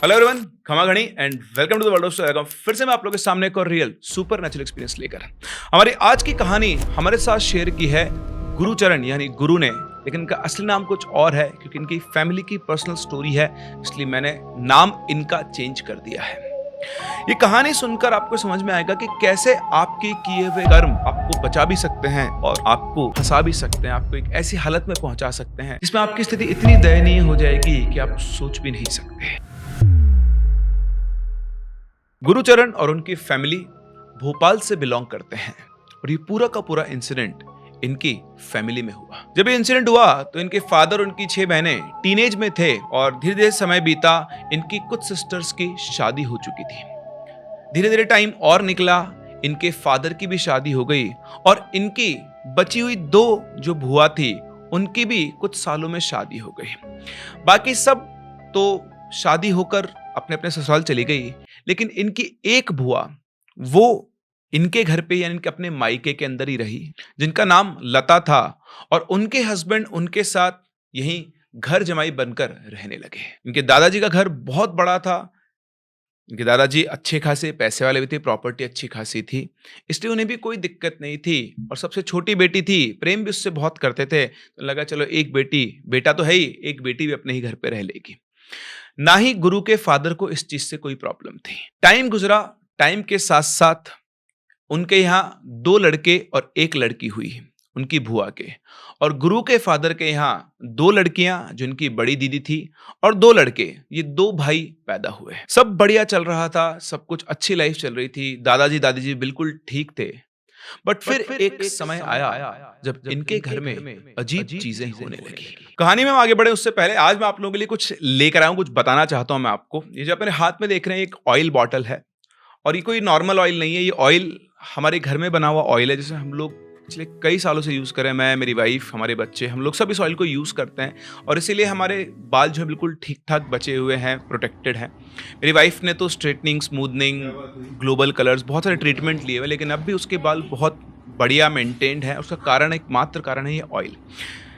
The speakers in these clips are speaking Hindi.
हेलो एवरीवन, खमा घड़ी and welcome to the world of Soyagam. फिर से मैं आप लोगों के सामने एक और रियल सुपर नेचुरल एक्सपीरियंस लेकर हमारी आज की कहानी हमारे साथ शेयर की है गुरुचरण यानी गुरु ने। लेकिन इनका असली नाम कुछ और है, क्योंकि इनकी फैमिली की पर्सनल स्टोरी है, इसलिए मैंने नाम इनका चेंज कर दिया है। ये कहानी सुनकर आपको समझ में आएगा कि कैसे आपके किए हुए कर्म आपको बचा भी सकते हैं और आपको फंसा भी सकते हैं, आपको एक ऐसी हालत में पहुंचा सकते हैं जिसमें आपकी स्थिति इतनी दयनीय हो जाएगी कि आप सोच भी नहीं सकते। गुरुचरण और उनकी फैमिली भोपाल से बिलोंग करते हैं और ये पूरा का पूरा इंसिडेंट इनकी फैमिली में हुआ। जब ये इंसिडेंट हुआ तो इनके फादर और उनकी 6 बहनें टीनेज में थे और धीरे धीरे समय बीता, इनकी कुछ सिस्टर्स की शादी हो चुकी थी। धीरे धीरे टाइम और निकला, इनके फादर की भी शादी हो गई और इनकी बची हुई 2 जो बुआ थी उनकी भी कुछ सालों में शादी हो गई। बाकी सब तो शादी होकर अपने अपने ससुराल चली गई, लेकिन इनकी एक बुआ वो इनके घर पे यानी इनके अपने मायके के अंदर ही रही, जिनका नाम लता था। और उनके हस्बैंड उनके साथ यहीं घर जमाई बनकर रहने लगे। इनके दादाजी का घर बहुत बड़ा था। इनके दादाजी अच्छे खासे पैसे वाले भी थे, प्रॉपर्टी अच्छी खासी थी, इसलिए उन्हें भी कोई दिक्कत नहीं थी। और सबसे छोटी बेटी थी, प्रेम भी उससे बहुत करते थे, तो लगा चलो एक बेटा तो है ही, एक बेटी भी अपने ही घर पे रह लेगी। ना ही गुरु के फादर को इस चीज से कोई प्रॉब्लम थी। टाइम गुजरा, टाइम के साथ साथ उनके यहाँ 2 लड़के और 1 लड़की हुई उनकी बुआ के, और गुरु के फादर के यहाँ 2 लड़कियां जो इनकी बड़ी दीदी थी और 2 लड़के, ये 2 भाई पैदा हुए। सब बढ़िया चल रहा था, सब कुछ अच्छी लाइफ चल रही थी, दादाजी दादी बिल्कुल ठीक थे। बट फिर एक समय आया जब इनके घर में अजीब चीजें होने लगी। कहानी में हम आगे बढ़े उससे पहले आज मैं आप लोगों के लिए कुछ लेकर आया हूं, कुछ बताना चाहता हूं मैं आपको। ये जो अपने हाथ में देख रहे हैं एक ऑयल बॉटल है, और ये कोई नॉर्मल ऑयल नहीं है। ये ऑयल हमारे घर में बना हुआ ऑयल है, जिसे हम लोग पिछले कई सालों से यूज करें। मैं, मेरी वाइफ, हमारे बच्चे, हम लोग सब इस ऑयल को यूज करते हैं और इसीलिए हमारे बाल जो है बिल्कुल ठीक ठाक बचे हुए हैं, प्रोटेक्टेड हैं। मेरी वाइफ ने तो स्ट्रेटनिंग, स्मूदनिंग, ग्लोबल कलर्स, बहुत सारे ट्रीटमेंट लिए हुए, लेकिन अब भी उसके बाल बहुत बढ़िया मेंटेन्ड है। उसका कारण, एक मात्र कारण है ये ऑयल।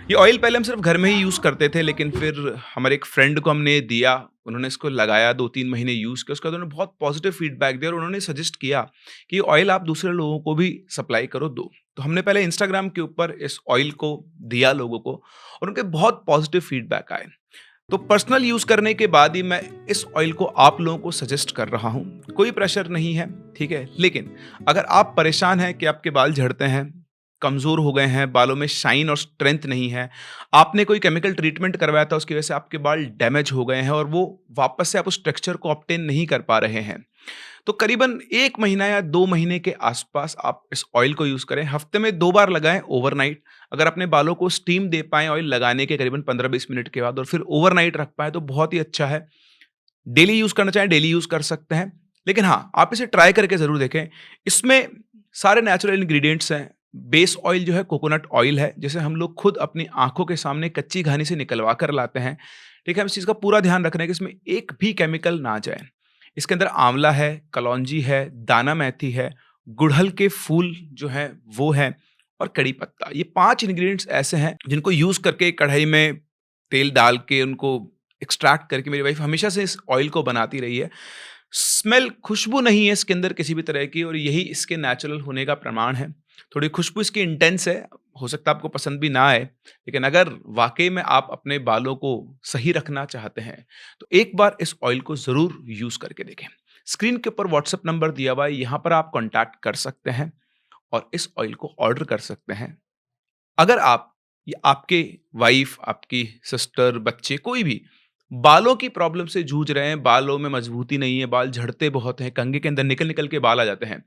ये ऑयल पहले हम सिर्फ घर में ही यूज़ करते थे, लेकिन फिर हमारे एक फ्रेंड को हमने दिया, उन्होंने इसको लगाया, 2-3 महीने यूज़ किया, उसके बाद उन्होंने बहुत पॉजिटिव फीडबैक दिया और उन्होंने सजेस्ट किया कि ये ऑयल आप दूसरे लोगों को भी सप्लाई करो, दो। तो हमने पहले इंस्टाग्राम के ऊपर इस ऑयल को दिया लोगों को और उनके बहुत पॉजिटिव फीडबैक आए। तो पर्सनल यूज़ करने के बाद ही मैं इस ऑयल को आप लोगों को सजेस्ट कर रहा हूँ। कोई प्रेशर नहीं है, ठीक है? लेकिन अगर आप परेशान हैं कि आपके बाल झड़ते हैं, कमज़ोर हो गए हैं, बालों में शाइन और स्ट्रेंथ नहीं है, आपने कोई केमिकल ट्रीटमेंट करवाया था, उसकी वजह से आपके बाल डैमेज हो गए हैं और वो वापस से आप उस टेक्सचर को ऑब्टेन नहीं कर पा रहे हैं, तो करीबन 1 महीना या 2 महीने के आसपास आप इस ऑयल को यूज़ करें। हफ्ते में 2 बार लगाएं ओवरनाइट। अगर अपने बालों को स्टीम दे पाएँ ऑयल लगाने के करीबन 15-20 मिनट के बाद और फिर ओवरनाइट रख पाएँ तो बहुत ही अच्छा है। डेली यूज़ करना चाहें डेली यूज़ कर सकते हैं, लेकिन हाँ, आप इसे ट्राई करके ज़रूर देखें। इसमें सारे नेचुरल इंग्रीडिएंट्स हैं। बेस ऑयल जो है कोकोनट ऑयल है, जिसे हम लोग खुद अपनी आँखों के सामने कच्ची घानी से निकलवा कर लाते हैं, ठीक है? हम इस चीज़ का पूरा ध्यान रख रहे हैं कि इसमें एक भी केमिकल ना जाए। इसके अंदर आंवला है, कलौंजी है, दाना मेथी है, गुड़हल के फूल जो हैं वो हैं और कड़ी पत्ता। ये 5 इंग्रीडिएंट्स ऐसे हैं जिनको यूज़ करके कढ़ाई में तेल डाल के उनको एक्सट्रैक्ट करके मेरी वाइफ हमेशा से इस ऑयल को बनाती रही है। स्मेल, खुशबू नहीं है इसके अंदर किसी भी तरह की, और यही इसके नेचुरल होने का प्रमाण है। थोड़ी खुशबू इसकी इंटेंस है, हो सकता है आपको पसंद भी ना आए, लेकिन अगर वाक़ई में आप अपने बालों को सही रखना चाहते हैं, तो एक बार इस ऑयल को ज़रूर यूज़ करके देखें। स्क्रीन के ऊपर व्हाट्सएप नंबर दिया हुआ है, यहाँ पर आप कॉन्टैक्ट कर सकते हैं और इस ऑयल को ऑर्डर कर सकते हैं। अगर आप या आपके वाइफ, आपकी सिस्टर, बच्चे, कोई भी बालों की प्रॉब्लम से जूझ रहे हैं, बालों में मजबूती नहीं है, बाल झड़ते बहुत हैं, कंघी के अंदर निकल-निकल के बाल आ जाते हैं,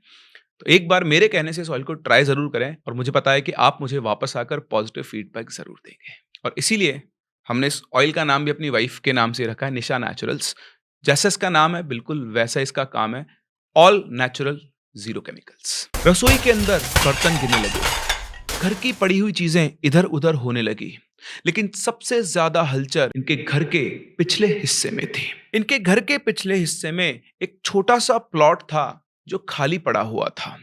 तो एक बार मेरे कहने से इस ऑयल को ट्राई ज़रूर करें और मुझे पता है कि आप मुझे वापस आकर पॉजिटिव फीडबैक ज़रूर देंगे। और इसीलिए हमने इस ऑयल का नाम भी अपनी वाइफ के नाम से रखा है, निशा नेचुरल्स। जैसा इसका नाम है बिल्कुल वैसा इसका काम है, ऑल नेचुरल, ज़ीरो केमिकल्स। रसोई के अंदर बर्तन गिरने लगे, घर की पड़ी हुई चीज़ें इधर-उधर होने लगी, लेकिन सबसे ज़्यादा हलचल इनके घर के पिछले हिस्से में थी। इनके घर के पिछले हिस्से में एक छोटा-सा प्लॉट था जो खाली पड़ा हुआ था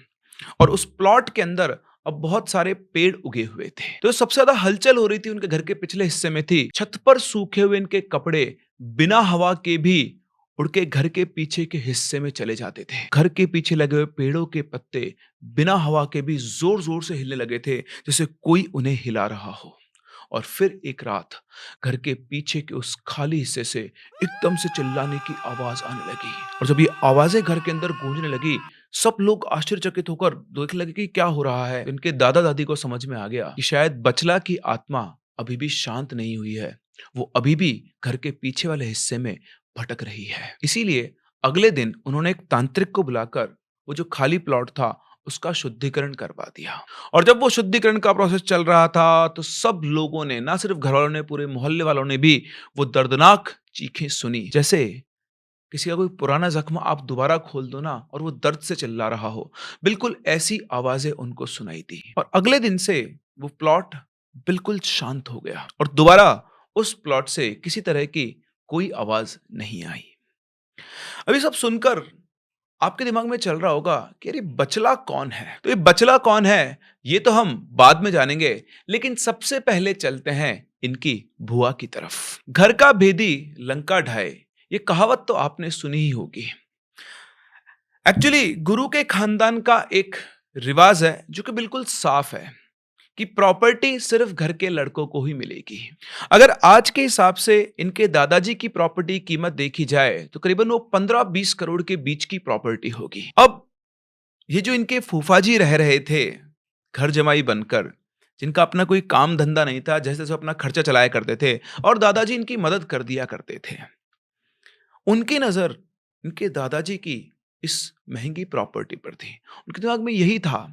और उस प्लॉट के अंदर अब बहुत सारे पेड़ उगे हुए थे। तो सबसे ज्यादा हलचल हो रही थी उनके घर के पिछले हिस्से में थी। छत पर सूखे हुए इनके कपड़े बिना हवा के भी उड़ के घर के पीछे के हिस्से में चले जाते थे। घर के पीछे लगे हुए पेड़ों के पत्ते बिना हवा के भी जोर-जोर से हिलने लगे थे, जैसे कोई उन्हें हिला रहा हो। और फिर एक रात घर के पीछे के उस खाली हिस्से से एकदम से चिल्लाने की आवाज आने लगी। और जब ये आवाजें घर के अंदर गूंजने लगी, सब लोग आश्चर्यचकित होकर देखने लगे कि क्या हो रहा है। इनके दादा दादी को समझ में आ गया कि शायद बचला की आत्मा अभी भी शांत नहीं हुई है, वो अभी भी घर के पीछे वाले हिस्से में भटक रही है। इसीलिए अगले दिन उन्होंने एक तांत्रिक को बुलाकर वो जो खाली प्लॉट था उसका शुद्धिकरण करवा दिया। और जब वो शुद्धिकरण का प्रोसेस चल रहा था, तो सब लोगों ने, ना सिर्फ घरवालों ने, पूरे मोहल्ले वालों ने भी वो दर्दनाक चीखें सुनी, जैसे किसी का कोई पुराना जख्म आप दोबारा खोल दो ना और वो दर्द से चिल्ला रहा हो। बिल्कुल ऐसी आवाजें उनको सुनाई दी। और अगले दिन से वो प्लॉट बिल्कुल शांत हो गया और दोबारा उस प्लॉट से किसी तरह की कोई आवाज नहीं आई। अभी सब सुनकर आपके दिमाग में चल रहा होगा कि अरे बचला कौन है? तो ये बचला कौन है, ये तो हम बाद में जानेंगे, लेकिन सबसे पहले चलते हैं इनकी बुआ की तरफ। घर का भेदी लंका ढाए, ये कहावत तो आपने सुनी ही होगी। एक्चुअली गुरु के खानदान का एक रिवाज है जो कि बिल्कुल साफ है कि प्रॉपर्टी सिर्फ घर के लड़कों को ही मिलेगी। अगर आज के हिसाब से इनके दादाजी की प्रॉपर्टी कीमत देखी जाए तो करीबन वो 15-20 करोड़ के बीच की प्रॉपर्टी होगी। अब ये जो इनके फूफाजी रह रहे थे घर जमाई बनकर, जिनका अपना कोई काम धंधा नहीं था, जैसे जैसे अपना खर्चा चलाया करते थे और दादाजी इनकी मदद कर दिया करते थे, उनकी नजर इनके दादाजी की इस महंगी प्रॉपर्टी पर थी। उनके दिमाग में यही था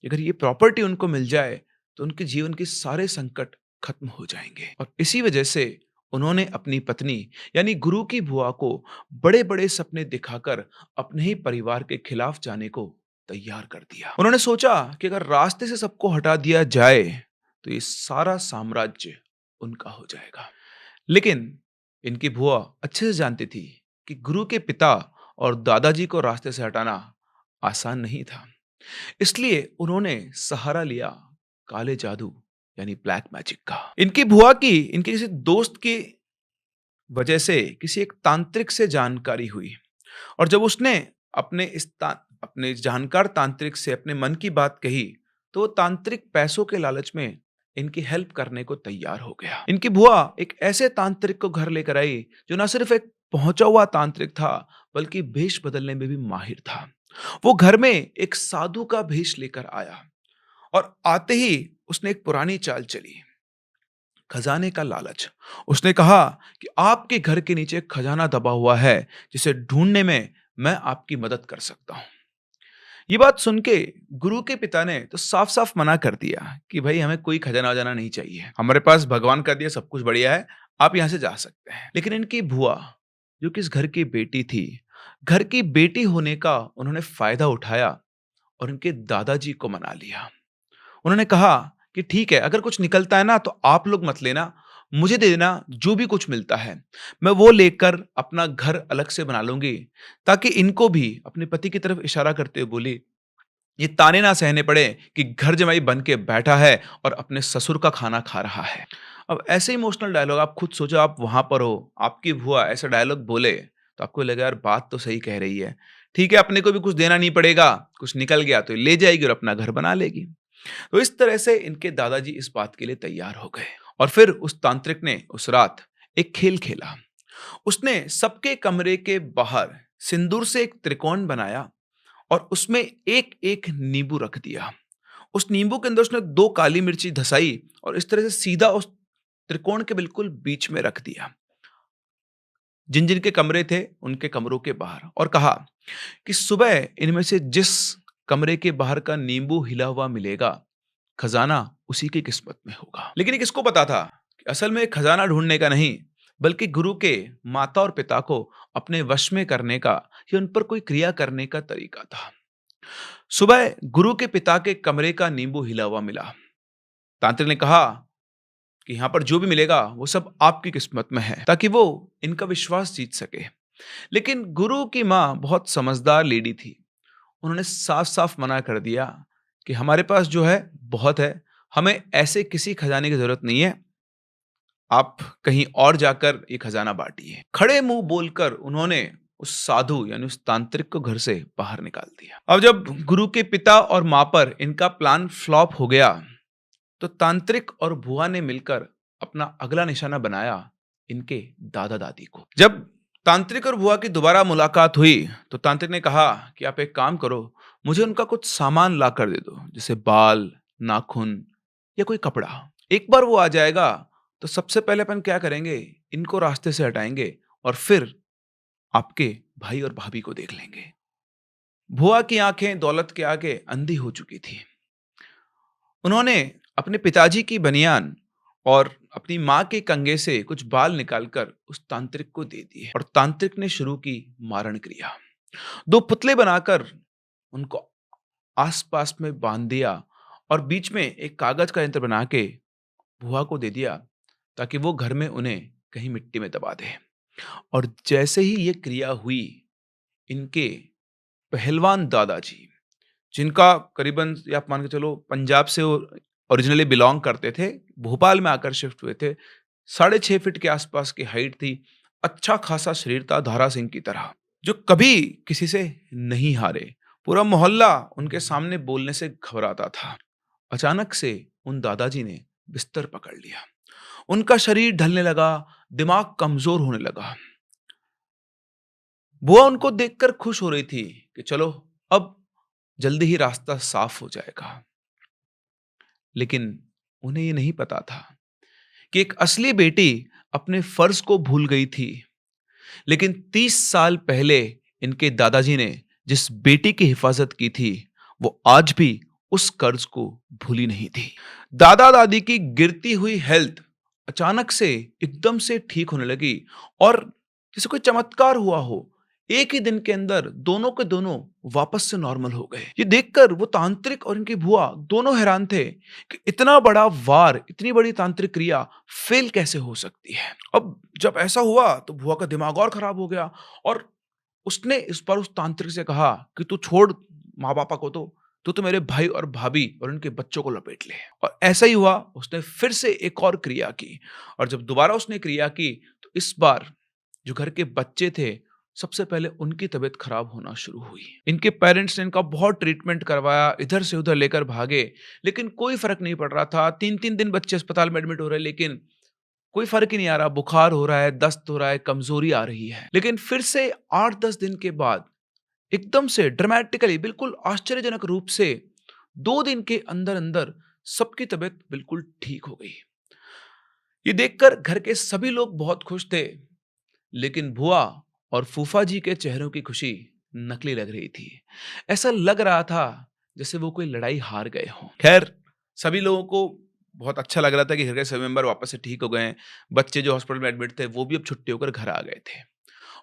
कि अगर ये प्रॉपर्टी उनको मिल जाए तो उनके जीवन के सारे संकट खत्म हो जाएंगे। और इसी वजह से उन्होंने अपनी पत्नी यानी गुरु की बुआ को बड़े बड़े सपने दिखाकर अपने ही परिवार के खिलाफ जाने को तैयार कर दिया। उन्होंने सोचा कि अगर रास्ते से सबको हटा दिया जाए तो ये सारा साम्राज्य उनका हो जाएगा। लेकिन इनकी बुआ अच्छे से जानती थी कि गुरु के पिता और दादाजी को रास्ते से हटाना आसान नहीं था। इसलिए उन्होंने सहारा लिया काले जादू यानी ब्लैक मैजिक का। इनकी बुआ की इनके किसी दोस्त की वजह से किसी एक तांत्रिक से जानकारी हुई और जब उसने अपने जानकार तांत्रिक से अपने मन की बात कही तो वो तांत्रिक पैसों के लालच में इनकी हेल्प करने को तैयार हो गया। इनकी बुआ एक ऐसे तांत्रिक को घर लेकर आई जो ना सिर्फ एक पहुंचा हुआ तांत्रिक था बल्कि भेष बदलने में भी माहिर था। वो घर में एक साधु का भेष लेकर आया और आते ही उसने एक पुरानी चाल चली, खजाने का लालच। उसने कहा कि आपके घर के नीचे एक खजाना दबा हुआ है जिसे ढूंढने में मैं आपकी मदद कर सकता हूं। ये बात सुन के गुरु के पिता ने तो साफ साफ मना कर दिया कि भाई हमें कोई खजाना वजाना नहीं चाहिए, हमारे पास भगवान का दिया सब कुछ बढ़िया है, आप यहां से जा सकते हैं। लेकिन इनकी बुआ जो कि इस घर की बेटी थी, घर की बेटी होने का उन्होंने फायदा उठाया और इनके दादाजी को मना लिया। उन्होंने कहा कि ठीक है, अगर कुछ निकलता है ना तो आप लोग मत लेना, मुझे दे देना जो भी कुछ मिलता है, मैं वो लेकर अपना घर अलग से बना लूंगी, ताकि इनको भी अपने पति की तरफ इशारा करते हुए बोली, ये ताने ना सहने पड़े कि घर जमाई बन के बैठा है और अपने ससुर का खाना खा रहा है। अब ऐसे इमोशनल डायलॉग आप खुद सोचो, आप वहां पर हो, आपकी बुआ ऐसा डायलॉग बोले तो आपको लगा यार बात तो सही कह रही है, ठीक है अपने को भी कुछ देना नहीं पड़ेगा, कुछ निकल गया तो ले जाएगी और अपना घर बना लेगी। तो इस तरह से इनके दादाजी इस बात के लिए तैयार हो गए और फिर उस तांत्रिक ने उस रात एक खेल खेला। उसने सबके कमरे के बाहर सिंदूर से एक त्रिकोण बनाया और उसमें एक एक नींबू रख दिया। उस नींबू के अंदर उसने 2 काली मिर्ची धसाई और इस तरह से सीधा उस त्रिकोण के बिल्कुल बीच में रख दिया, जिन जिन के कमरे थे उनके कमरों के बाहर, और कहा कि सुबह इनमें से जिस कमरे के बाहर का नींबू हिला हुआ मिलेगा, खजाना उसी की किस्मत में होगा। लेकिन ये किसको पता था कि असल में खजाना ढूंढने का नहीं, बल्कि गुरु के माता और पिता को अपने वश में करने का या उन पर कोई क्रिया करने का तरीका था। सुबह गुरु के पिता के कमरे का नींबू हिला हुआ मिला। तांत्रिक ने कहा कि यहां पर जो भी मिलेगा वो सब आपकी किस्मत में है, ताकि वो इनका विश्वास जीत सके। लेकिन गुरु की मां बहुत समझदार लेडी थी, उन्होंने साफ साफ मना कर दिया कि हमारे पास जो है बहुत है, हमें ऐसे किसी खजाने की जरूरत नहीं है, आप कहीं और जाकर ये खजाना बांटिए। खड़े मुंह बोलकर उन्होंने उस साधु यानी उस तांत्रिक को घर से बाहर निकाल दिया। अब जब गुरु के पिता और माँ पर इनका प्लान फ्लॉप हो गया, तो तांत्रिक और बुआ ने मिलकर अपना अगला निशाना बनाया इनके दादा दादी को। जब तांत्रिक और बुआ की दोबारा मुलाकात हुई, तो तांत्रिक ने कहा कि आप एक काम करो, मुझे उनका कुछ सामान ला कर दे दो, जैसे बाल, नाखून या कोई कपड़ा। एक बार वो आ जाएगा तो सबसे पहले अपन क्या करेंगे, इनको रास्ते से हटाएंगे और फिर आपके भाई और भाभी को देख लेंगे। बुआ की आंखें दौलत के आगे अंधी हो चुकी थी। उन्होंने अपने पिताजी की बनियान और अपनी माँ के कंगे से कुछ बाल निकालकर उस तांत्रिक को दे दिए और तांत्रिक ने शुरू की मारण क्रिया। दो पुतले बनाकर उनको आसपास में बांध दिया और बीच में एक कागज का यंत्र बना के बुआ को दे दिया, ताकि वो घर में उन्हें कहीं मिट्टी में दबा दे। और जैसे ही ये क्रिया हुई, इनके पहलवान दादाजी, जिनका करीबन ये आप मान के चलो पंजाब से ओरिजिनली बिलोंग करते थे, भोपाल में आकर शिफ्ट हुए थे। 6.5 फीट के आसपास की हाइट थी, अच्छा खासा शरीर था दारा सिंह की तरह, जो कभी किसी से नहीं हारे। पूरा मोहल्ला उनके सामने बोलने से घबराता था। अचानक से उन दादाजी ने बिस्तर पकड़ लिया। उनका शरीर ढलने लगा, दिमाग कमजोर होने लगा। बुआ उनको देखकर खुश हो रही थी कि चलो अब जल्दी ही रास्ता साफ हो जाएगा। लेकिन उन्हें ये नहीं पता था कि एक असली बेटी अपने फर्ज को भूल गई थी। लेकिन 30 साल पहले इनके दादाजी ने जिस बेटी की हिफाजत की थी, वो आज भी उस कर्ज को भूली नहीं थी। दादा दादी की गिरती हुई हेल्थ अचानक से एकदम से ठीक होने लगी और जैसे कोई चमत्कार हुआ हो, एक ही दिन के अंदर दोनों के दोनों वापस से नॉर्मल हो गए। ये देखकर वो तांत्रिक और इनकी बुआ दोनों हैरान थे कि इतना बड़ा वार, इतनी बड़ी तांत्रिक क्रिया फेल कैसे हो सकती है। अब जब ऐसा हुआ तो बुआ का दिमाग और खराब हो गया और उसने इस बार उस तांत्रिक से कहा कि तू छोड़ माँ बापा को, तो मेरे भाई और भाभी और उनके बच्चों को लपेट ले। और ऐसा ही हुआ, उसने फिर से एक और क्रिया की और जब दोबारा उसने क्रिया की तो इस बार जो घर के बच्चे थे, सबसे पहले उनकी तबीयत खराब होना शुरू हुई। इनके पेरेंट्स ने इनका बहुत ट्रीटमेंट करवाया, इधर से उधर लेकर भागे, लेकिन कोई फर्क नहीं पड़ रहा था। 3-3 दिन बच्चे अस्पताल में एडमिट हो रहे, लेकिन कोई फर्क ही नहीं आ रहा। बुखार हो रहा है, दस्त हो रहा है, कमजोरी आ रही है। लेकिन फिर से 8-10 दिन के बाद एकदम से ड्रामेटिकली, बिल्कुल आश्चर्यजनक रूप से 2 दिन के अंदर अंदर सबकी तबीयत बिल्कुल ठीक हो गई। ये देखकर घर के सभी लोग बहुत खुश थे, लेकिन बुआ और फूफा जी के चेहरों की खुशी नकली लग रही थी। ऐसा लग रहा था जैसे वो कोई लड़ाई हार गए हों। खैर, सभी लोगों को बहुत अच्छा लग रहा था कि घर के सभी मेंबर वापस से ठीक हो गए हैं। बच्चे जो हॉस्पिटल में एडमिट थे वो भी अब छुट्टी होकर घर आ गए थे।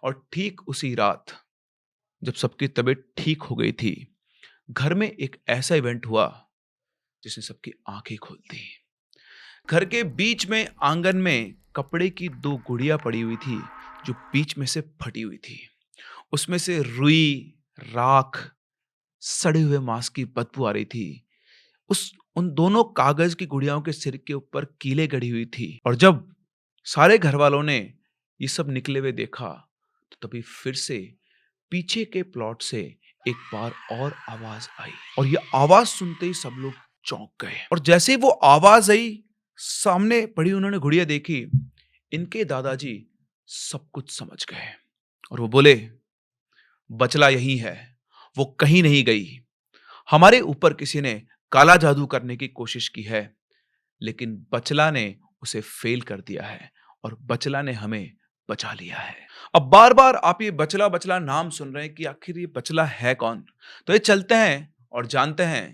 और ठीक उसी रात जब सबकी तबीयत ठीक हो गई थी, घर में एक ऐसा इवेंट हुआ जिसने सबकी आंखें खोल दी। घर के बीच में आंगन में कपड़े की 2 गुड़िया पड़ी हुई थी, जो बीच में से फटी हुई थी। उसमें से रुई, राख, सड़े हुए मांस की बदबू आ रही थी। उन दोनों कागज की गुड़ियाओं के सिर के ऊपर कीलें गड़ी हुई थी। और जब सारे घर वालों ने ये सब निकले हुए देखा, तो तभी फिर से पीछे के प्लॉट से एक बार और आवाज आई और ये आवाज सुनते ही सब लोग चौंक गए। और जैसे ही वो आवाज आई, सामने पड़ी उन्होंने गुड़िया देखी, इनके दादाजी सब कुछ समझ गए और वो बोले, बचला यही है, वो कहीं नहीं गई। हमारे ऊपर किसी ने काला जादू करने की कोशिश की है, लेकिन बचला ने उसे फेल कर दिया है और बचला ने हमें बचा लिया है। अब बार बार आप ये बचला बचला नाम सुन रहे हैं कि आखिर ये बचला है कौन। तो ये चलते हैं और जानते हैं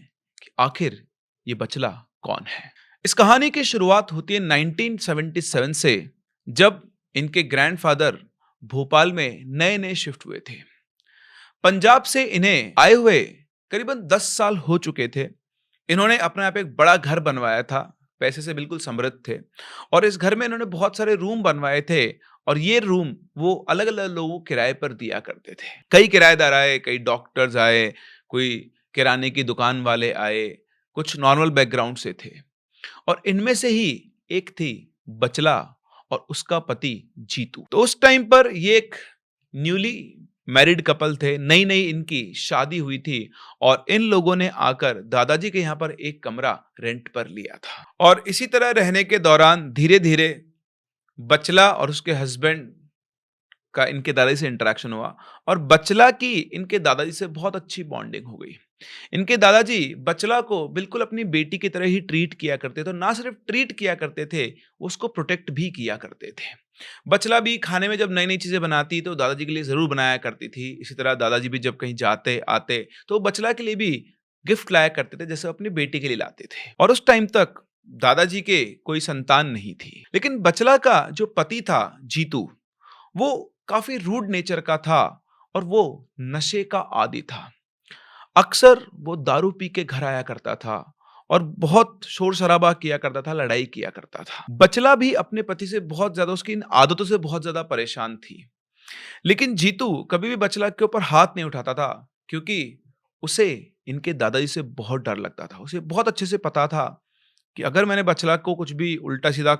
कि आखिर ये बचला कौन है। इस कहानी की शुरुआत होती है 1977 से, जब इनके ग्रैंडफादर भोपाल में नए नए शिफ्ट हुए थे। पंजाब से इन्हें आए हुए करीबन 10 साल हो चुके थे। इन्होंने अपने आप एक बड़ा घर बनवाया था, पैसे से बिल्कुल समृद्ध थे और इस घर में इन्होंने बहुत सारे रूम बनवाए थे और ये रूम वो अलग अलग लोगों को किराए पर दिया करते थे। कई किराएदार आए, कई डॉक्टर्स आए, कोई किराने की दुकान वाले आए, कुछ नॉर्मल बैकग्राउंड से थे और इनमें से ही एक थी बचला और उसका पति जीतू। तो उस टाइम पर ये एक न्यूली मैरिड कपल थे, नई नई इनकी शादी हुई थी और इन लोगों ने आकर दादाजी के यहाँ पर एक कमरा रेंट पर लिया था। और इसी तरह रहने के दौरान धीरे धीरे बचला और उसके हस्बैंड का इनके दादाजी से इंटरेक्शन हुआ और बचला की इनके दादाजी से बहुत अच्छी बॉन्डिंग हो गई। इनके दादाजी बचला को बिल्कुल अपनी बेटी की तरह ही ट्रीट किया करते थे। तो ना सिर्फ ट्रीट किया करते थे, उसको प्रोटेक्ट भी किया करते थे। बचला भी खाने में जब नई नई चीजें बनाती तो दादाजी के लिए जरूर बनाया करती थी। इसी तरह दादाजी भी जब कहीं जाते आते तो बचला के लिए भी गिफ्ट लाया करते थे, जैसे अपनी बेटी के लिए लाते थे। और उस टाइम तक दादाजी के कोई संतान नहीं थी, लेकिन बचला का जो पति था जीतू, वो काफी रूड नेचर का था और वो नशे का आदी था। अक्सर वो दारू पी के घर आया करता था और बहुत शोर शराबा किया करता था, लड़ाई किया करता था। बचला भी अपने पति से बहुत ज्यादा, उसकी इन आदतों से बहुत ज्यादा परेशान थी। लेकिन जीतू कभी भी बचला के ऊपर हाथ नहीं उठाता था, क्योंकि उसे इनके दादाजी से बहुत डर लगता था। उसे बहुत अच्छे से पता था कि अगर मैंने बचला को कुछ भी उल्टा सीधा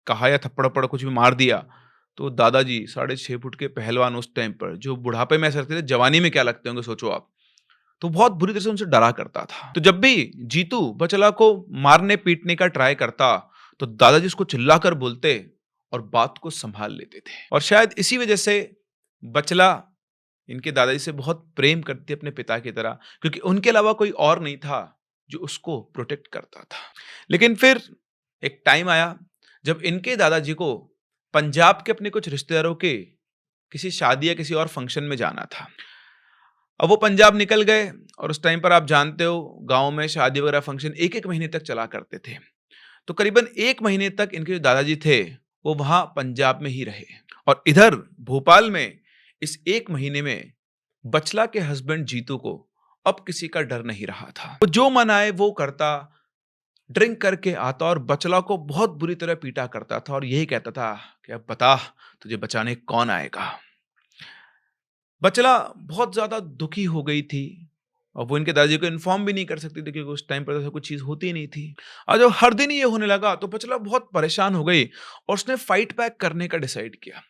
कहा या थप्पड़ वप्पड़ कुछ भी मार दिया, तो दादाजी 6.5 फुट के पहलवान उस टाइम पर, जो बुढ़ापे में ऐसे लगते थे, जवानी में क्या लगते होंगे सोचो आप, तो बहुत बुरी तरह से उनसे डरा करता था। तो जब भी जीतू बचला को मारने पीटने का ट्राई करता, तो दादाजी उसको चिल्लाकर बोलते और बात को संभाल लेते थे। और शायद इसी वजह से बचला इनके दादाजी से बहुत प्रेम करती अपने पिता की तरह, क्योंकि उनके अलावा कोई और नहीं था जो उसको प्रोटेक्ट करता था। लेकिन फिर एक टाइम आया जब इनके दादाजी को पंजाब के अपने कुछ रिश्तेदारों के किसी शादी या किसी और फंक्शन में जाना था। अब वो पंजाब निकल गए और उस टाइम पर आप जानते हो गांव में शादी वगैरह फंक्शन एक एक महीने तक चला करते थे। तो करीबन 1 महीने तक इनके जो दादाजी थे वो वहां पंजाब में ही रहे। और इधर भोपाल में इस 1 महीने में बचला के हस्बैंड जीतू को अब किसी का डर नहीं रहा था। वो जो मन आए वो करता, ड्रिंक करके आता और बचला को बहुत बुरी तरह पीटा करता था और यही कहता था कि अब बता तुझे बचाने कौन आएगा। बचला बहुत ज्यादा दुखी हो गई थी और वो इनके दादाजी को इन्फॉर्म भी नहीं कर सकती थी, क्योंकि उस टाइम पर ऐसा कुछ चीज होती नहीं थी। और जब हर दिन ये होने लगा तो बचला बहुत परेशान हो गई और उसने फाइट बैक करने का डिसाइड किया।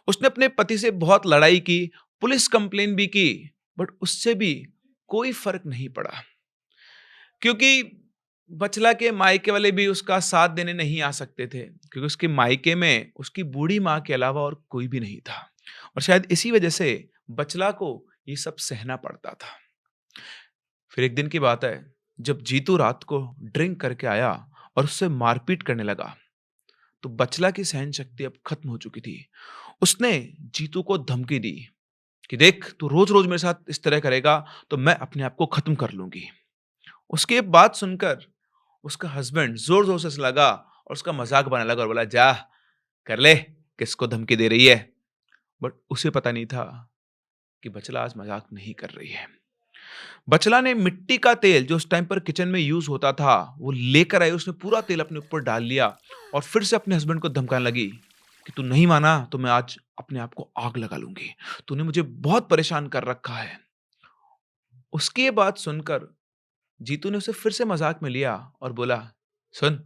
उसने अपने पति से बहुत लड़ाई की, पुलिस कंप्लेन भी की, बट उससे भी कोई फर्क नहीं पड़ा, क्योंकि बचला के मायके वाले भी उसका साथ देने नहीं आ सकते थे, क्योंकि उसके मायके में उसकी बूढ़ी माँ के अलावा और कोई भी नहीं था। और शायद इसी वजह से बचला को ये सब सहना पड़ता था। फिर एक दिन की बात है जब जीतू रात को ड्रिंक करके आया और उससे मारपीट करने लगा, तो बचला की सहन शक्ति अब खत्म हो चुकी थी। उसने जीतू को धमकी दी कि देख तू रोज रोज मेरे साथ इस तरह करेगा तो मैं अपने आप को खत्म कर लूंगी। उसकी ये बात सुनकर उसका हस्बैंड जोर जोर से लगा और उसका मजाक बनाने लगा और बोला जा कर ले, किसको धमकी दे रही है। बट उसे पता नहीं था कि बचला आज मजाक नहीं कर रही है। बचला ने मिट्टी का तेल जो उस टाइम पर किचन में यूज होता था वो लेकर आई, उसने पूरा तेल अपने ऊपर डाल लिया और फिर से अपने हस्बैंड को धमकाने लगी कि तू नहीं माना तो मैं आज अपने आप को आग लगा लूंगी, तूने मुझे बहुत परेशान कर रखा है। उसकी ये बात सुनकर जीतू ने उसे फिर से मजाक में लिया और बोला सुन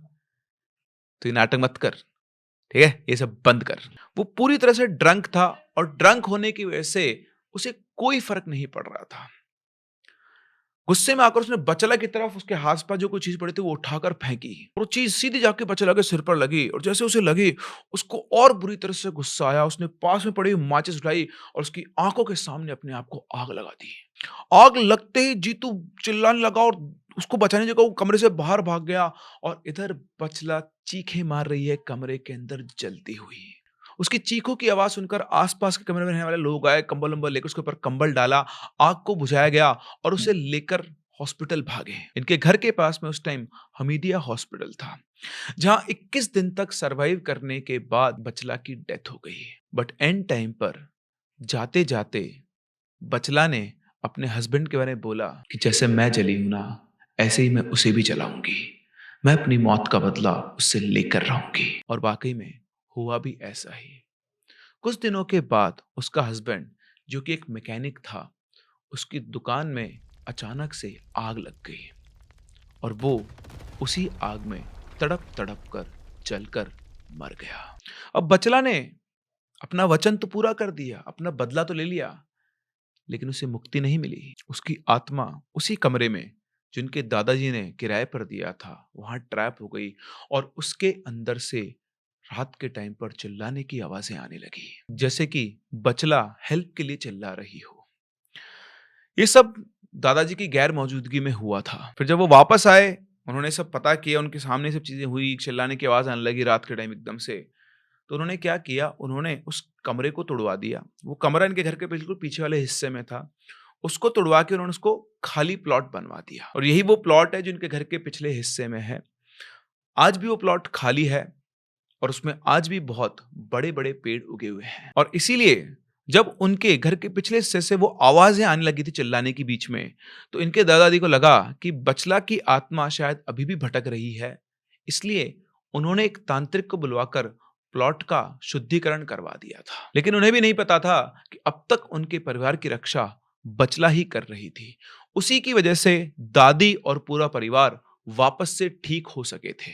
तू ये नाटक मत कर, ठीक है, ये सब बंद कर। वो पूरी तरह से ड्रंक था और ड्रंक होने की वजह से उसे कोई फर्क नहीं पड़ रहा था। गुस्से में आकर उसने बचला की तरफ उसके हाथ पास जो कोई चीज पड़ी थी वो उठाकर फेंकी और वो चीज सीधी जाके बचला के सिर पर लगी और जैसे उसे लगी उसको और बुरी तरह से गुस्सा आया। उसने पास में पड़ी हुई माचिस उठाई और उसकी आंखों के सामने अपने आप को आग लगा दी। आग लगते ही जीतू चिल्लाने लगा और उसको बचाने की जगह वो कमरे से बाहर भाग गया और इधर बचला चीखें मार रही है कमरे के अंदर जलती हुई। उसकी चीखों की आवाज सुनकर आसपास के कमरे में रहने वाले लोग आए, कंबल वंबल लेकर उसके ऊपर कंबल डाला, आग को बुझाया गया और उसे लेकर हॉस्पिटल भागे। इनके घर के पास में उस टाइम हमीदिया हॉस्पिटल था, जहां 21 दिन तक सरवाइव करने के बाद बचला की डेथ हो गई। बट एंड टाइम पर जाते जाते बचला ने अपने हस्बैंड के बारे में बोला कि जैसे मैं जली हूं ना ऐसे ही मैं उसे भी जलाऊंगी, मैं अपनी मौत का बदला उससे लेकर रहूंगी। और वाकई में हुआ भी ऐसा ही। कुछ दिनों के बाद उसका हस्बैंड जो कि एक मैकेनिक था, उसकी दुकान में अचानक से आग लग गई और वो उसी आग में तड़प तड़प कर जलकर मर गया। अब बचला ने अपना वचन तो पूरा कर दिया, अपना बदला तो ले लिया, लेकिन उसे मुक्ति नहीं मिली। उसकी आत्मा उसी कमरे में जिनके दादाजी ने किराए पर दिया था वहां ट्रैप हो गई और उसके अंदर से रात के टाइम पर चिल्लाने की आवाजें आने लगी, जैसे कि बचला हेल्प के लिए चिल्ला रही हो। ये सब दादाजी की गैर मौजूदगी में हुआ था। फिर जब वो वापस आए, उन्होंने सब पता किया, उनके सामने सब चीजें हुई, चिल्लाने की आवाज आने लगी रात के टाइम एकदम से। तो उन्होंने क्या किया, उन्होंने उस कमरे को तोड़वा दिया। वो कमरा इनके घर के बिल्कुल पीछे वाले हिस्से में था। उसको तोड़वा के उन्होंने उसको खाली प्लॉट बनवा दिया और यही वो प्लॉट है जो इनके घर के पिछले हिस्से में है। आज भी वो प्लॉट खाली है और उसमें आज भी बहुत बड़े-बड़े पेड़ उगे हुए हैं। और इसीलिए जब उनके घर के पिछले हिस्से से वो आवाजें आने लगी थी चिल्लाने की बीच में, तो इनके दादाजी को लगा कि बचला की आत्मा शायद अभी भी भटक रही है। इसलिए उन्होंने एक तांत्रिक को बुलवाकर प्लॉट का शुद्धिकरण करवा दिया था। लेकिन उन्हें भी नहीं पता था कि अब तक उनके परिवार की रक्षा बचला ही कर रही थी। उसी की वजह से दादी और पूरा परिवार वापस से ठीक हो सके थे।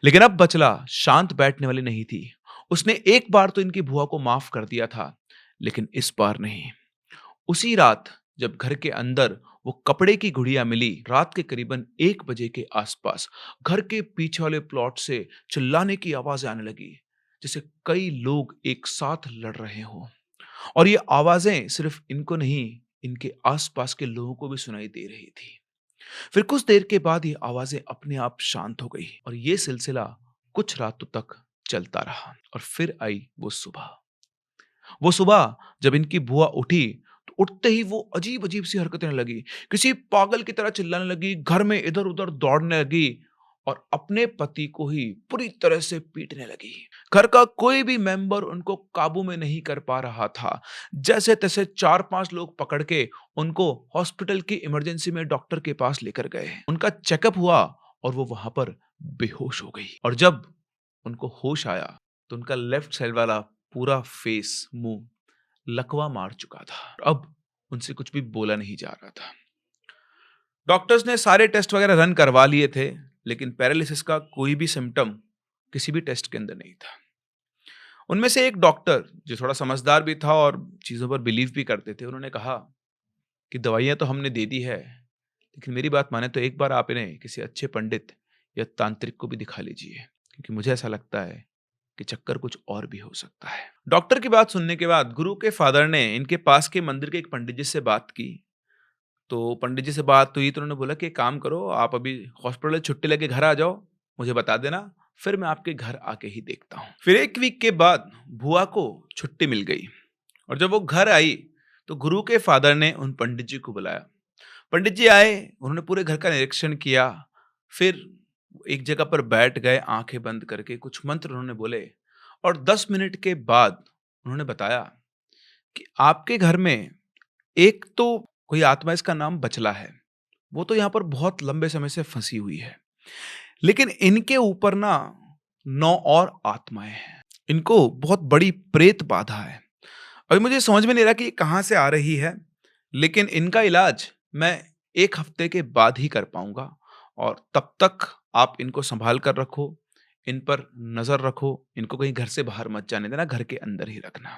लेकिन अब बचला शांत बैठने वाली नहीं थी। उसने एक बार तो इनकी बुआ को माफ कर दिया था, लेकिन इस बार नहीं। उसी रात जब घर के अंदर वो कपड़े की गुड़िया मिली, रात के करीबन 1 बजे के आसपास घर के पीछे वाले प्लॉट से चिल्लाने की आवाजें आने लगी, जैसे कई लोग एक साथ लड़ रहे हों। और ये आवाजें सिर्फ इनको नहीं, इनके आसपास के लोगों को भी सुनाई दे रही थी। फिर कुछ देर के बाद ये आवाजें अपने आप शांत हो गई और ये सिलसिला कुछ रातों तक चलता रहा। और फिर आई वो सुबह जब इनकी बुआ उठी, तो उठते ही वो अजीब अजीब सी हरकतें लगी, किसी पागल की तरह चिल्लाने लगी, घर में इधर उधर दौड़ने लगी और अपने पति को ही पूरी तरह से पीटने लगी। घर का कोई भी मेंबर उनको काबू में नहीं कर पा रहा था। जैसे तैसे 4-5 लोग पकड़ के उनको हॉस्पिटल की इमरजेंसी में डॉक्टर के पास लेकर गए। उनका चेकअप हुआ और वो वहां पर बेहोश हो गई। और जब उनको होश आया तो उनका लेफ्ट साइड वाला पूरा फेस, मुंह लकवा मार चुका था। अब उनसे कुछ भी बोला नहीं जा रहा था। डॉक्टर्स ने सारे टेस्ट वगैरह रन करवा लिए थे, लेकिन पैरालिसिस का कोई भी सिम्टम किसी भी टेस्ट के अंदर नहीं था। उनमें से एक डॉक्टर जो थोड़ा समझदार भी था और चीजों पर बिलीव भी करते थे, उन्होंने कहा कि दवाइयां तो हमने दे दी है, लेकिन मेरी बात माने तो एक बार आप इन्हें किसी अच्छे पंडित या तांत्रिक को भी दिखा लीजिए, क्योंकि मुझे ऐसा लगता है कि चक्कर कुछ और भी हो सकता है। डॉक्टर की बात सुनने के बाद गुरु के फादर ने इनके पास के मंदिर के एक पंडित जी से बात की। तो पंडित जी से बात हुई तो उन्होंने बोला कि एक काम करो, आप अभी हॉस्पिटल से छुट्टी लेके घर आ जाओ, मुझे बता देना, फिर मैं आपके घर आके ही देखता हूँ। फिर 1 वीक के बाद बुआ को छुट्टी मिल गई और जब वो घर आई तो गुरु के फादर ने उन पंडित जी को बुलाया। पंडित जी आए, उन्होंने पूरे घर का निरीक्षण किया, फिर एक जगह पर बैठ गए, आंखें बंद करके कुछ मंत्र उन्होंने बोले और 10 मिनट के बाद उन्होंने बताया कि आपके घर में एक तो कोई आत्मा, इसका नाम बचला है, वो तो यहाँ पर बहुत लंबे समय से फंसी हुई है, लेकिन इनके ऊपर ना 9 और आत्माएं हैं। इनको बहुत बड़ी प्रेत बाधा है। अभी मुझे समझ में नहीं रहा कि ये कहाँ से आ रही है, लेकिन इनका इलाज मैं 1 हफ्ते के बाद ही कर पाऊंगा और तब तक आप इनको संभाल कर रखो, इन पर नजर रखो, इनको कहीं घर से बाहर मत जाने देना, घर के अंदर ही रखना।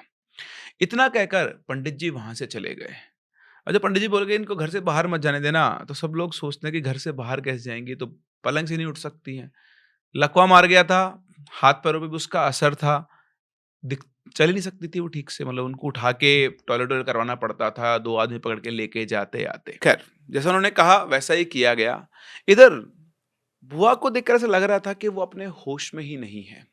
इतना कहकर पंडित जी वहां से चले गए। और जब पंडित जी बोल गए इनको घर से बाहर मत जाने देना, तो सब लोग सोचते हैं कि घर से बाहर कैसे जाएंगी, तो पलंग से नहीं उठ सकती हैं। लकवा मार गया था, हाथ पैरों पे भी उसका असर था, चल ही नहीं सकती थी वो ठीक से, मतलब उनको उठा के टॉयलेट वॉयलेट करवाना पड़ता था, 2 आदमी पकड़ के लेके जाते आते। खैर, जैसा उन्होंने कहा वैसा ही किया गया। इधर बुआ को देखकर ऐसा लग रहा था कि वो अपने होश में ही नहीं है।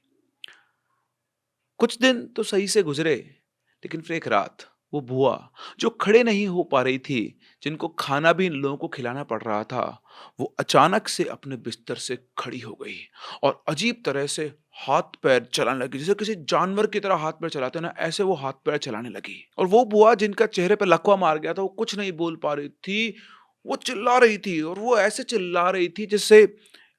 कुछ दिन तो सही से गुजरे, लेकिन फिर एक रात वो बुआ जो खड़े नहीं हो पा रही थी, जिनको खाना भी इन लोगों को खिलाना पड़ रहा था, वो अचानक से अपने बिस्तर से खड़ी हो गई और अजीब तरह से हाथ पैर चलाने लगी, जैसे किसी जानवर की तरह हाथ पैर चलाते हैं ना, ऐसे वो हाथ पैर चलाने लगी। और वो बुआ जिनका चेहरे पे लकवा मार गया था, वो कुछ नहीं बोल पा रही थी, वो चिल्ला रही थी और वो ऐसे चिल्ला रही थी जैसे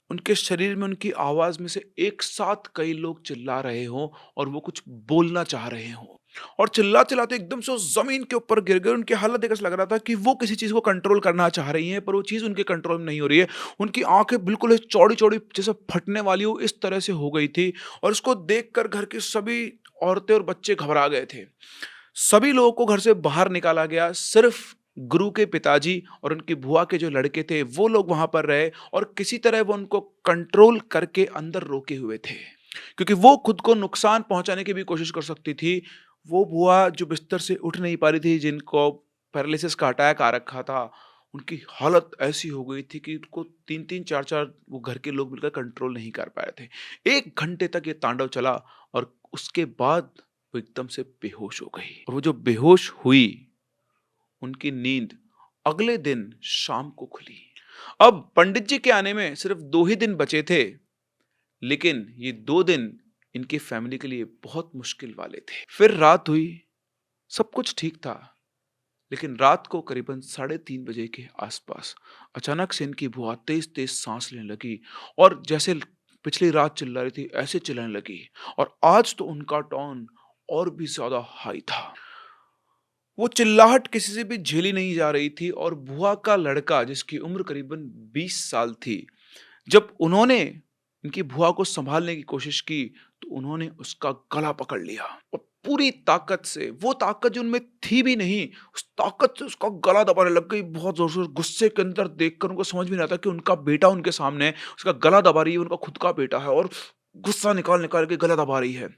उनके शरीर में, उनकी आवाज में से एक साथ कई लोग चिल्ला रहे हों और वो कुछ बोलना चाह रहे हों। और चिल्लाते एकदम से वो जमीन के ऊपर गिर गए। उनकी हालत देखकर लग रहा था कि वो किसी चीज को कंट्रोल करना चाह रही हैं, पर वो चीज उनके कंट्रोल में नहीं हो रही है। उनकी आंखें बिल्कुल चौड़ी चौड़ी जैसे फटने वाली हो, इस तरह से हो गई थी। और उसको देखकर घर की सभी औरतें और बच्चे घबरा गए थे। सभी लोगों को घर से बाहर निकाला गया। सिर्फ गुरु के पिताजी और उनकी बुआ के जो लड़के थे वो लोग वहां पर रहे और किसी तरह वो उनको कंट्रोल करके अंदर रोके हुए थे, क्योंकि वो खुद को नुकसान पहुंचाने की भी कोशिश कर सकती थी। वो बुआ जो बिस्तर से उठ नहीं पा रही थी, जिनको पैरालिसिस का अटैक आ रखा था, उनकी हालत ऐसी हो गई थी कि उनको 3-3 4-4 वो घर के लोग मिलकर कंट्रोल नहीं कर पाए थे। 1 घंटे तक ये तांडव चला और उसके बाद वो एकदम से बेहोश हो गई और वो जो बेहोश हुई, उनकी नींद अगले दिन शाम को खुली। अब पंडित जी के आने में सिर्फ 2 ही दिन बचे थे, लेकिन ये 2 दिन इनकी फैमिली के लिए बहुत मुश्किल वाले थे। फिर रात हुई, सब कुछ ठीक था, लेकिन रात को करीबन 3:30 बजे के आसपास अचानक से इनकी बुआ तेज-तेज साँस लेने लगी और जैसे पिछली रात चिल्ला रही थी, ऐसे चिल्लाने लगी और आज तो उनका टोन और भी ज़्यादा हाई था। वो चिल्लाहट किसी से भी झेली नहीं जा रही थी और बुआ का लड़का जिसकी उम्र करीबन 20 साल थी, जब उन्होंने इनकी बुआ को संभालने की कोशिश की, तो उन्होंने उसका गला पकड़ लिया और पूरी ताकत से, वो ताकत जो उनमें थी भी नहीं, उस ताकत से उसका गला दबाने लग गई बहुत ज़ोर से। गुस्से के अंदर देखकर उनको समझ में नहीं आता कि उनका बेटा उनके सामने है, उसका गला दबा रही है, उनका खुद का बेटा है और गुस्सा निकाल-निकाल के गला दबा रही है।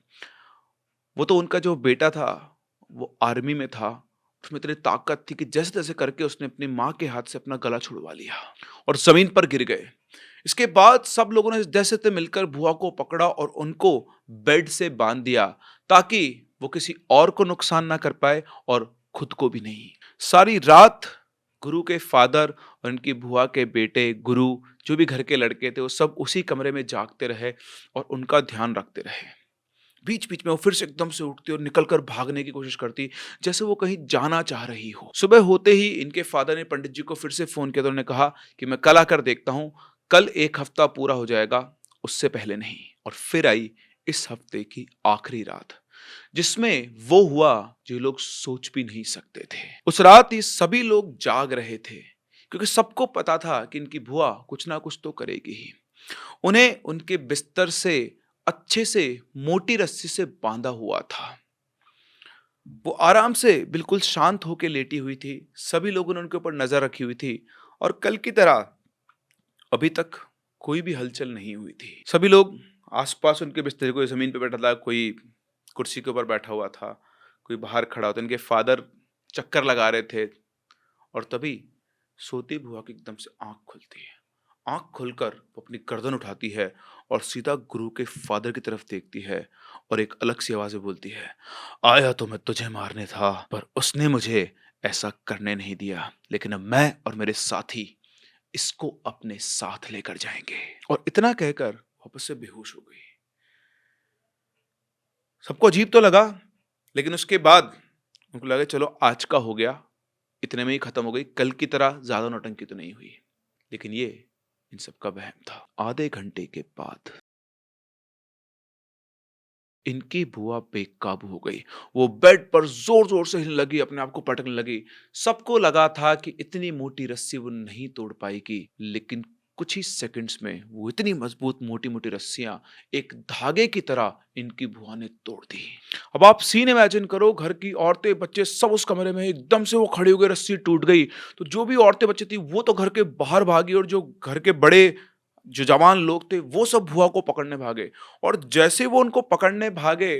वो तो उनका जो बेटा था, वो आर्मी में था। उसमें इतनी ताकत थी कि जैसे-तैसे करके उसने अपनी माँ के हाथ से अपना गला छुड़वा लिया और ज़मीन पर गिर गए। इसके बाद सब लोगों ने जैसे-तैसे मिलकर बुआ को पकड़ा और उनको बेड से बाँध दिया, ताकि वो किसी और को नुकसान ना कर पाए और खुद को भी नहीं। सारी रात गुरु के फादर और उनकी बुआ के बेटे, गुरु, जो भी घर के लड़के थे, वो सब उसी कमरे में जागते रहे और उनका ध्यान रखते रहे। बीच-बीच में वो फिर से एकदम से उठती और निकल कर भागने की कोशिश करती, जैसे वो कहीं जाना चाह रही हो। सुबह होते ही इनके फादर ने पंडित जी को फिर से फ़ोन किया तो उन्होंने कहा कि मैं कल आकर देखता हूँ, कल 1 हफ्ता पूरा हो जाएगा, उससे पहले नहीं। और फिर आई इस हफ्ते की आखिरी रात, जिसमें वो हुआ जो ये लोग सोच भी नहीं सकते थे। उस रात ये सभी लोग जाग रहे थे, क्योंकि सबको पता था कि इनकी बुआ कुछ ना कुछ तो करेगी ही। उन्हें उनके बिस्तर से अच्छे से मोटी रस्सी से बांधा हुआ था। वो आराम से बिल्कुल शांत होके लेटी हुई थी। सभी लोगों ने उनके ऊपर नज़र रखी हुई थी और कल की तरह अभी तक कोई भी हलचल नहीं हुई थी। सभी लोग आस-पास उनके बिस्तर, कोई ज़मीन पे बैठा था, कोई कुर्सी के ऊपर बैठा हुआ था, कोई बाहर खड़ा था। इनके फादर चक्कर लगा रहे थे और तभी सोती बुआ की एकदम से आँख खुलती है। आँख खुलकर वो अपनी गर्दन उठाती है और सीधा गुरु के फादर की तरफ देखती है और एक अलग सी आवाज़ में बोलती है, "आया तो मैं तुझे मारने था, पर उसने मुझे ऐसा करने नहीं दिया। लेकिन अब मैं और मेरे साथी इसको अपने साथ लेकर जाएँगे।" और इतना कहकर वापस से बेहोश हो गई। सबको अजीब तो लगा, लेकिन उसके बाद उनको लगा चलो आज का हो गया, इतने में ही खत्म हो गई, कल की तरह ज़्यादा नौटंकी तो नहीं हुई। लेकिन ये इन सब का वहम था। आधे घंटे के बाद इनकी बुआ बेकाबू हो गई। वो बेड पर ज़ोर-ज़ोर से हिलने लगी, अपने आप को पटकने लगी। सबको लगा था कि इतनी मोटी रस्सी वो नहीं तोड़ पाएगी, लेकिन कुछ ही सेकंड्स में वो इतनी मजबूत मोटी-मोटी रस्सियाँ एक धागे की तरह इनकी बुआ ने तोड़ दी। अब आप सीन इमेजिन करो, घर की औरतें, बच्चे सब उस कमरे में, एकदम से वो खड़ी हो गई, रस्सी टूट गई। तो जो भी औरतें, बच्चे थी वो तो घर के बाहर भागी और जो घर के बड़े जो जवान लोग थे वो सब बुआ को पकड़ने भागे। और जैसे वो उनको पकड़ने भागे,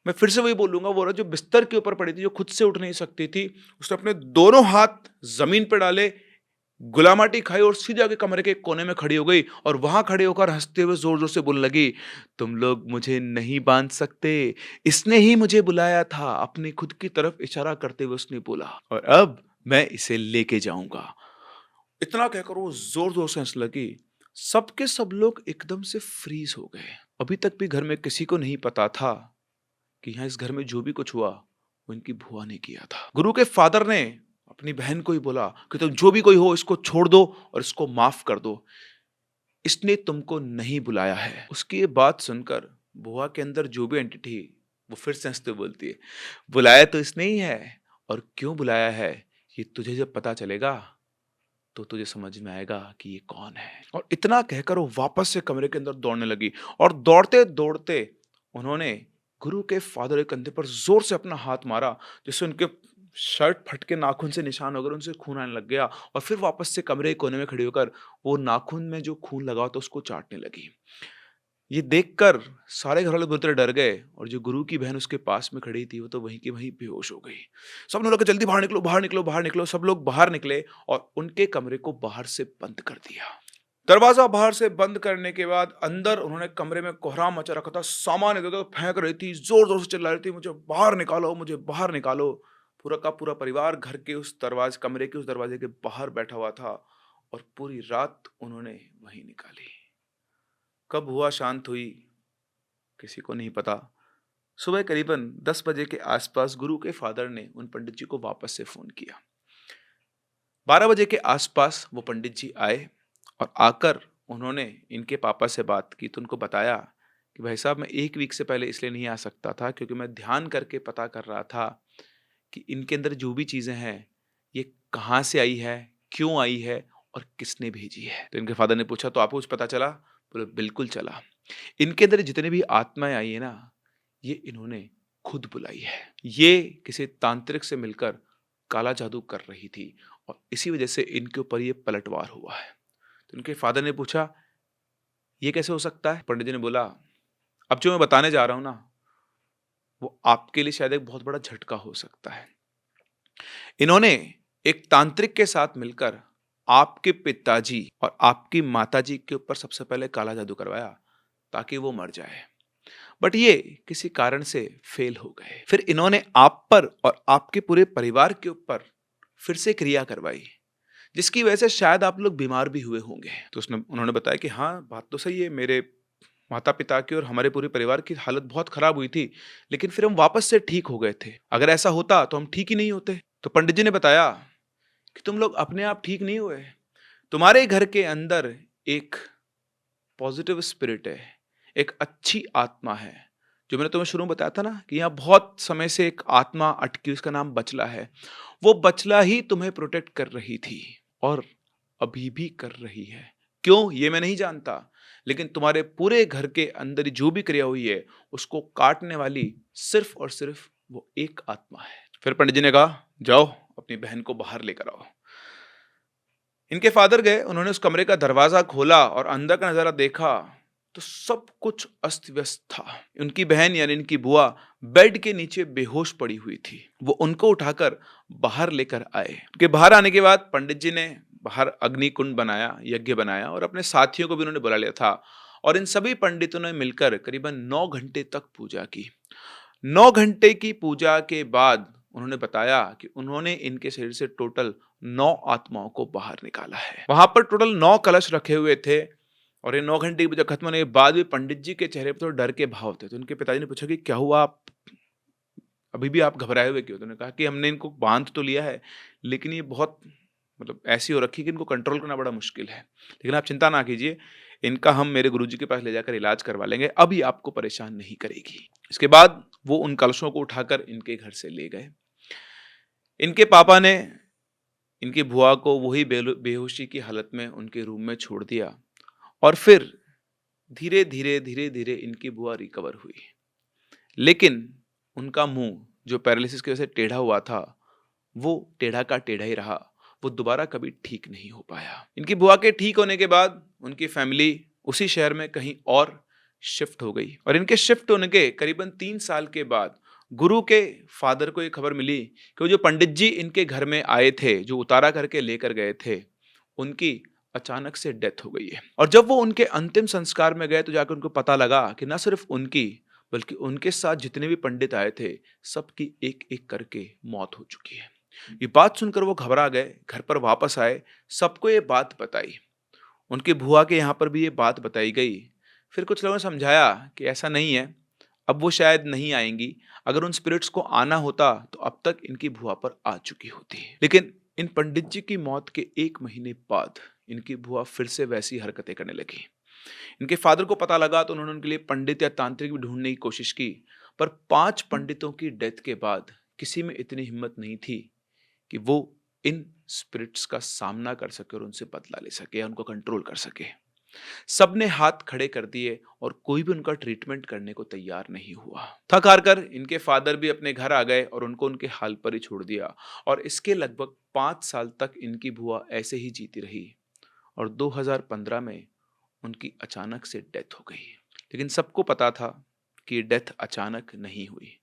मैं फिर से वही बोलूँगा, वो औरत जो बिस्तर के ऊपर पड़ी थी, जो खुद से उठ नहीं सकती थी, उसने अपने दोनों हाथ ज़मीन पे डाले, गुलामाटी खाई और सीधे आके कमरे के एक कोने में खड़ी हो गई और वहाँ खड़े होकर हँसते हुए ज़ोर-ज़ोर से बोलने लगी, "तुम लोग मुझे नहीं बाँध सकते, इसने ही मुझे बुलाया था।" अपनी खुद की तरफ इशारा करते हुए उसने बोला, "और अब मैं इसे लेके जाऊँगा।" इतना कहकर वो ज़ोर-ज़ोर से हँसने लगी। सब के सब लोग एकदम से फ्रीज़ हो गए। अभी तक भी घर में किसी को नहीं पता था कि यहाँ इस घर में जो भी कुछ हुआ, वो इनकी बुआ ने किया था। गुरु के फादर ने अपनी बहन को ही बोला कि तुम जो भी कोई हो, इसको छोड़ दो और इसको माफ़ कर दो। इसने तुमको नहीं बुलाया है। उसकी ये बात सुनकर बुआ के अंदर जो भी एंटिटी थी, वो फिर से हँसते हुए बोलती है, बुलाया तो इसने ही है, और क्यों बुलाया है, ये तुझे जब पता चलेगा तो तुझे समझ में आएगा कि ये कौन है। और इतना कहकर वो वापस से कमरे के अंदर दौड़ने लगी और दौड़ते-दौड़ते उन्होंने गुरु के फादर के कंधे पर जोर से अपना हाथ मारा, जिससे उनके शर्ट फट के नाखून से निशान हो गए, उनसे खून आने लग गया और फिर वापस से कमरे के कोने में खड़ी होकर वो नाखून में जो खून लगा था उसको चाटने लगी। ये देखकर सारे घरवाले बुरी तरह डर गए और जो गुरु की बहन उसके पास में खड़ी थी वो तो वहीं की वहीं बेहोश हो गई। सबने लगा जल्दी बाहर निकलो, बाहर निकलो, बाहर निकलो। सब लोग बाहर निकले और उनके कमरे को बाहर से बंद कर दिया। दरवाजा बाहर से बंद करने के बाद अंदर उन्होंने कमरे में कोहराम मचा रखा था, सामान इधर-उधर फेंक रही थी, जोर-जोर से चिल्ला रही थी, मुझे बाहर निकालो, मुझे बाहर निकालो। पूरा का पूरा परिवार घर के उस दरवाजे कमरे के उस दरवाजे के बाहर बैठा हुआ था और पूरी रात उन्होंने वहीं निकाली। कब हुआ शांत हुई, किसी को नहीं पता। सुबह करीबन 10 बजे के आसपास गुरु के फादर ने उन पंडित जी को वापस से फोन किया। 12 बजे के आसपास वो पंडित जी आए और आकर उन्होंने इनके पापा से बात की तो उनको बताया कि भाई साहब, मैं 1 वीक से पहले इसलिए नहीं आ सकता था क्योंकि मैं ध्यान करके पता कर रहा था कि इनके अंदर जो भी चीजें हैं ये कहाँ से आई है, क्यों आई है और किसने भेजी है। तो इनके फादर ने पूछा तो आपको कुछ पता चला? बोले बिल्कुल चला। इनके अंदर जितने भी आत्माएं आई है ना, ये इन्होंने खुद बुलाई है। ये किसी तांत्रिक से मिलकर काला जादू कर रही थी और इसी वजह से इनके ऊपर ये पलटवार हुआ है। तो इनके फादर ने पूछा ये कैसे हो सकता है? पंडित जी ने बोला अब जो मैं बताने जा रहा हूं ना, वो आपके लिए शायद एक बहुत बड़ा झटका हो सकता है। इन्होंने एक तांत्रिक के साथ मिलकर आपके पिताजी और आपकी माताजी के ऊपर सबसे पहले काला जादू करवाया ताकि वो मर जाए, बट ये किसी कारण से फेल हो गए। फिर इन्होंने आप पर और आपके पूरे परिवार के ऊपर फिर से क्रिया करवाई, जिसकी वजह से शायद आप लोग बीमार भी हुए होंगे। तो उन्होंने बताया कि हाँ, बात तो सही है, मेरे माता पिता की और हमारे पूरे परिवार की हालत बहुत खराब हुई थी, लेकिन फिर हम वापस से ठीक हो गए थे। अगर ऐसा होता तो हम ठीक ही नहीं होते। तो पंडित जी ने बताया कि तुम लोग अपने आप ठीक नहीं हुए, तुम्हारे घर के अंदर एक पॉजिटिव स्पिरिट है, एक अच्छी आत्मा है। जो मैंने तुम्हें शुरू में बताया था ना कि यहाँ बहुत समय से एक आत्मा अटकी, उसका नाम बचला है। वो बचला ही तुम्हें प्रोटेक्ट कर रही थी और अभी भी कर रही है। क्यों ये मैं नहीं जानता, लेकिन तुम्हारे पूरे घर के अंदर जो भी क्रिया हुई है उसको काटने वाली सिर्फ और सिर्फ वो एक आत्मा है। फिर पंडित जी ने कहा जाओ अपनी बहन को बाहर लेकर आओ। इनके फादर गए, उन्होंने उस कमरे का दरवाजा खोला और अंदर का नजारा देखा तो सब कुछ अस्त व्यस्त था। उनकी बहन यानी इनकी बुआ बेड के नीचे बेहोश पड़ी हुई थी। वो उनको उठाकर बाहर लेकर आए। उनके बाहर आने के बाद पंडित जी ने बाहर अग्नि कुंड बनाया, यज्ञ बनाया और अपने साथियों को भी उन्होंने बुला लिया था और इन सभी पंडितों ने मिलकर करीबन 9 घंटे तक पूजा की। 9 घंटे की पूजा के बाद उन्होंने बताया कि उन्होंने इनके शरीर से टोटल 9 आत्माओं को बाहर निकाला है। वहां पर टोटल 9 कलश रखे हुए थे और ये 9 घंटे की पूजा खत्म होने के बाद भी पंडित जी के चेहरे पर थोड़े डर के भाव थे। तो उनके पिताजी ने पूछा कि क्या हुआ, आप अभी भी आप घबराए हुए क्यों? तो उन्होंने कहा कि हमने इनको बांध तो लिया है, लेकिन ये बहुत ऐसी हो रखी है कि इनको कंट्रोल करना बड़ा मुश्किल है। लेकिन आप चिंता ना कीजिए, इनका हम मेरे गुरुजी के पास ले जाकर इलाज करवा लेंगे, अभी आपको परेशान नहीं करेगी। इसके बाद वो उन कलशों को उठाकर इनके घर से ले गए। इनके पापा ने इनकी बुआ को वही बेहोशी की हालत में उनके रूम में छोड़ दिया और फिर धीरे धीरे धीरे धीरे इनकी बुआ रिकवर हुई, लेकिन उनका मुंह जो पैरालिसिस की वजह से टेढ़ा हुआ था वो टेढ़ा का टेढ़ा ही रहा। वो दोबारा कभी ठीक नहीं हो पाया। इनकी बुआ के ठीक होने के बाद उनकी फैमिली उसी शहर में कहीं और शिफ्ट हो गई और इनके शिफ्ट होने के करीबन 3 साल के बाद गुरु के फादर को ये खबर मिली कि वो जो पंडित जी इनके घर में आए थे, जो उतारा करके लेकर गए थे, उनकी अचानक से डेथ हो गई है। और जब वो उनके अंतिम संस्कार में गए तो जाकर उनको पता लगा कि न सिर्फ उनकी बल्कि उनके साथ जितने भी पंडित आए थे सबकी एक एक करके मौत हो चुकी है। ये बात सुनकर वो घबरा गए, घर पर वापस आए, सबको ये बात बताई। उनकी बुआ के यहाँ पर भी ये बात बताई गई। फिर कुछ लोगों ने समझाया कि ऐसा नहीं है, अब वो शायद नहीं आएंगी, अगर उन स्पिरिट्स को आना होता तो अब तक इनकी बुआ पर आ चुकी होती। लेकिन इन पंडित जी की मौत के 1 महीने बाद इनकी बुआ फिर से वैसी हरकतें करने लगी। इनके फादर को पता लगा तो उन्होंने उनके लिए पंडित या तांत्रिक भी ढूंढने की कोशिश की, पर 5 पंडितों की डेथ के बाद किसी में इतनी हिम्मत नहीं थी कि वो इन स्पिरिट्स का सामना कर सके और उनसे बदला ले सके या उनको कंट्रोल कर सके। सबने हाथ खड़े कर दिए और कोई भी उनका ट्रीटमेंट करने को तैयार नहीं हुआ। थक हार कर इनके फादर भी अपने घर आ गए और उनको उनके हाल पर ही छोड़ दिया और इसके लगभग 5 साल तक इनकी बुआ ऐसे ही जीती रही और 2015 में उनकी अचानक से डेथ हो गई। लेकिन सबको पता था कि ये डेथ अचानक नहीं हुई,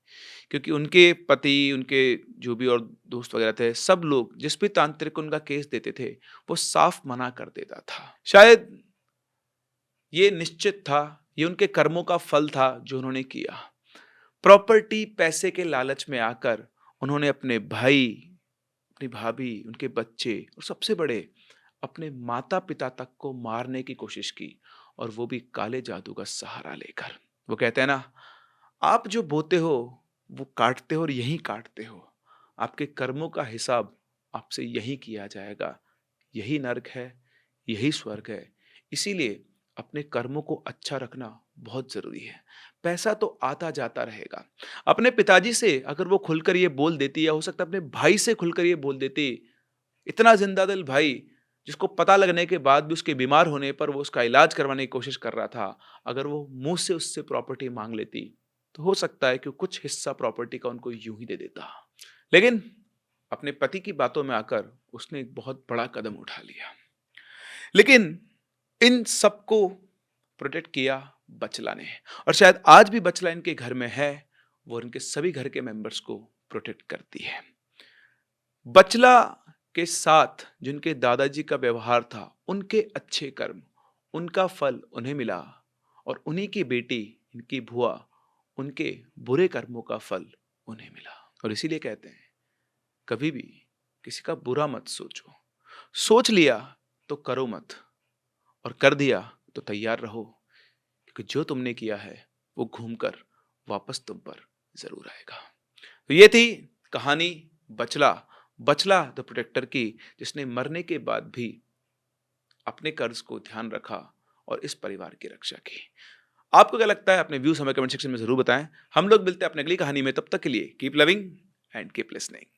क्योंकि उनके पति, उनके जो भी और दोस्त वगैरह थे, सब लोग जिस भी तांत्रिक को उनका केस देते थे, वो साफ मना कर देता था। शायद ये निश्चित था, ये उनके कर्मों का फल था जो उन्होंने किया। प्रॉपर्टी, पैसे के लालच में आकर उन्होंने अपने भाई, अपनी भाभी, उनके बच्चे और सबसे बड़े अपने माता-पिता तक को मारने की कोशिश की और वो भी काले जादू का सहारा लेकर। वो कहते हैं ना, आप जो बोते हो वो काटते हो और यहीं काटते हो। आपके कर्मों का हिसाब आपसे यहीं किया जाएगा। यही नर्क है, यही स्वर्ग है। इसीलिए अपने कर्मों को अच्छा रखना बहुत ज़रूरी है। पैसा तो आता जाता रहेगा। अपने पिताजी से अगर वो खुलकर ये बोल देती, या हो सकता है अपने भाई से खुलकर ये बोल देती, इतना ज़िंदा-दिल भाई जिसको पता लगने के बाद भी उसके बीमार होने पर वो उसका इलाज करवाने की कोशिश कर रहा था, अगर वो मुँह से उससे प्रॉपर्टी माँग लेती, तो हो सकता है कि कुछ हिस्सा प्रॉपर्टी का उनको यूँ ही दे देता। लेकिन अपने पति की बातों में आकर उसने एक बहुत बड़ा कदम उठा लिया। लेकिन इन सबको प्रोटेक्ट किया बचला ने, और शायद आज भी बचला इनके घर में है, वो इनके सभी घर के मेंबर्स को प्रोटेक्ट करती है। बचला के साथ जिनके दादाजी का व्यवहार था, उनके अच्छे कर्म, उनका फल उन्हें मिला और उन्हीं की बेटी, इनकी बुआ, उनके बुरे कर्मों का फल उन्हें मिला। और इसीलिए कहते हैं, कभी भी किसी का बुरा मत सोचो। सोच लिया तो करो मत, और कर दिया तो तैयार रहो, क्योंकि जो तुमने किया है वो घूमकर वापस तुम पर ज़रूर आएगा। तो ये थी कहानी बचला, बचला द प्रोटेक्टर की, जिसने मरने के बाद भी अपने कर्ज को ध्यान रखा और इस परिवार की रक्षा की। आपको क्या लगता है? अपने व्यूज़ हमें कमेंट सेक्शन में ज़रूर बताएं। हम लोग मिलते हैं अपनी अगली कहानी में, तब तक के लिए keep loving and keep listening.